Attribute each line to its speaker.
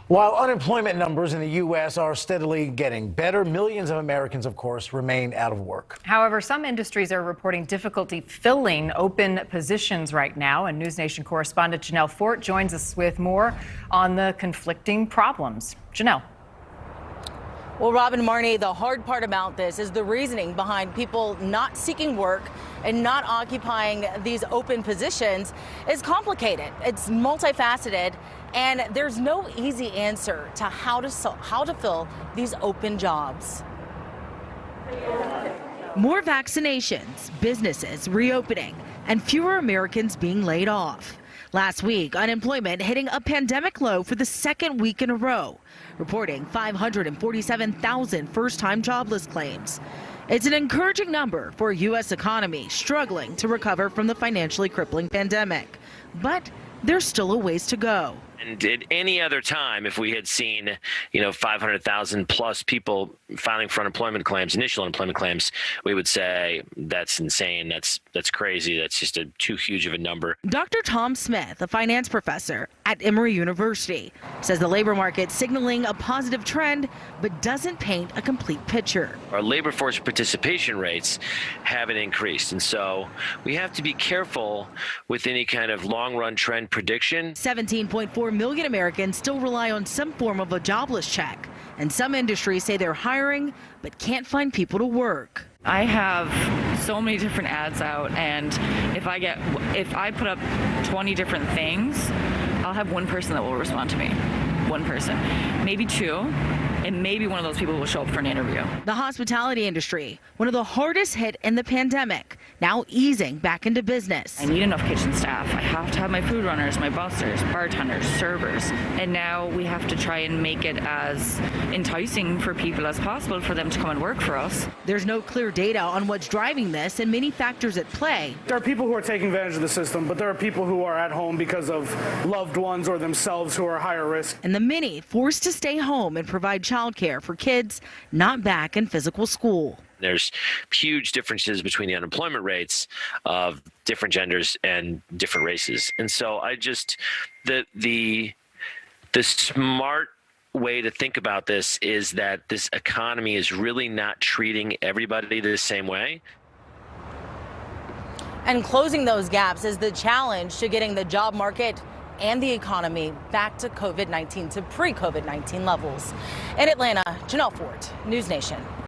Speaker 1: While unemployment numbers in the U.S. are steadily getting better, millions of Americans, of course, remain out of work.
Speaker 2: However, some industries are reporting difficulty filling open positions right now. And NewsNation correspondent Janelle Fort joins us with more on the conflicting problems. Janelle.
Speaker 3: Well, Robin, Marnie, the hard part about this is the reasoning behind people not seeking work and not occupying these open positions is complicated. It's multifaceted, and there's no easy answer to how to fill these open jobs.
Speaker 4: More vaccinations, businesses reopening, and fewer Americans being laid off. Last week, unemployment hitting a pandemic low for the second week in a row, reporting 547,000 first-time jobless claims. It's an encouraging number for a U.S. economy struggling to recover from the financially crippling pandemic. But there's still a ways to go.
Speaker 5: And at any other time, if we had seen, 500,000 plus people filing for unemployment claims, initial unemployment claims, we would say that's insane. That's crazy. That's just too huge of a number.
Speaker 4: Dr. Tom Smith, a finance professor at Emory University, says the labor market signaling a positive trend, but doesn't paint a complete picture.
Speaker 5: Our labor force participation rates haven't increased. And so we have to be careful with any kind of long run trend prediction.
Speaker 4: 17.4 million Americans still rely on some form of a jobless check, and some industries say they're hiring but can't find people to work.
Speaker 6: I have so many different ads out, and if I put up 20 different things, I'll have one person that will respond to me. One person, maybe two, and maybe one of those people will show up for an interview.
Speaker 4: The hospitality industry, one of the hardest hit in the pandemic, now easing back into business.
Speaker 6: I need enough kitchen staff. I have to have my food runners, my bussers, bartenders, servers. And now we have to try and make it as enticing for people as possible for them to come and work for us.
Speaker 4: There's no clear data on what's driving this and many factors at play.
Speaker 7: There are people who are taking advantage of the system, but there are people who are at home because of loved ones or themselves who are higher risk.
Speaker 4: And the many forced to stay home and provide childcare for kids not back in physical school.
Speaker 5: There's huge differences between the unemployment rates of different genders and different races. And so the smart way to think about this is that this economy is really not treating everybody the same way.
Speaker 3: And closing those gaps is the challenge to getting the job market and the economy back to pre-COVID-19 levels. In Atlanta, Janelle Fort, NewsNation.